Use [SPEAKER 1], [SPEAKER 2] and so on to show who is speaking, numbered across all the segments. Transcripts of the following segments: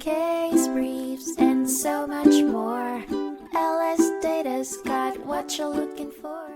[SPEAKER 1] case briefs, and so much more. LSData's got what you're looking for.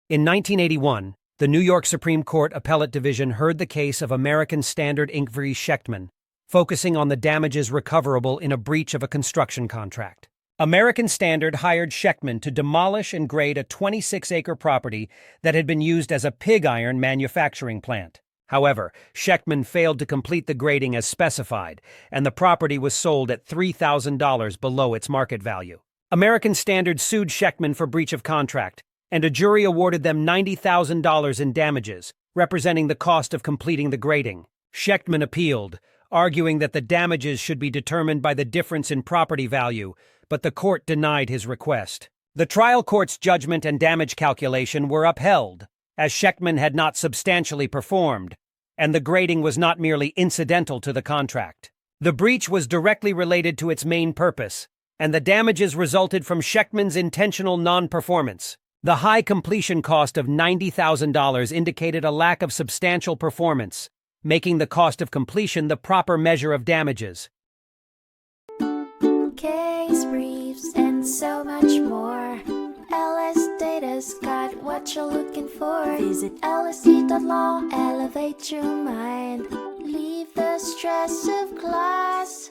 [SPEAKER 2] In 1981, the New York Supreme Court Appellate Division heard the case of American Standard Inc. v. Schectman, focusing on the damages recoverable in a breach of a construction contract. American Standard hired Schectman to demolish and grade a 26-acre property that had been used as a pig iron manufacturing plant. However, Schectman failed to complete the grading as specified, and the property was sold at $3,000 below its market value. American Standard sued Schectman for breach of contract, and a jury awarded them $90,000 in damages, representing the cost of completing the grading. Schectman appealed, arguing that the damages should be determined by the difference in property value, but the court denied his request. The trial court's judgment and damage calculation were upheld, as Schectman had not substantially performed, and the grading was not merely incidental to the contract. The breach was directly related to its main purpose, and the damages resulted from Schectman's intentional non-performance. The high completion cost of $90,000 indicated a lack of substantial performance, making the cost of completion the proper measure of damages.
[SPEAKER 1] Case briefs, and so much more. LSData's got what you're looking for. Visit LSD.law, elevate your mind. Leave the stress of class.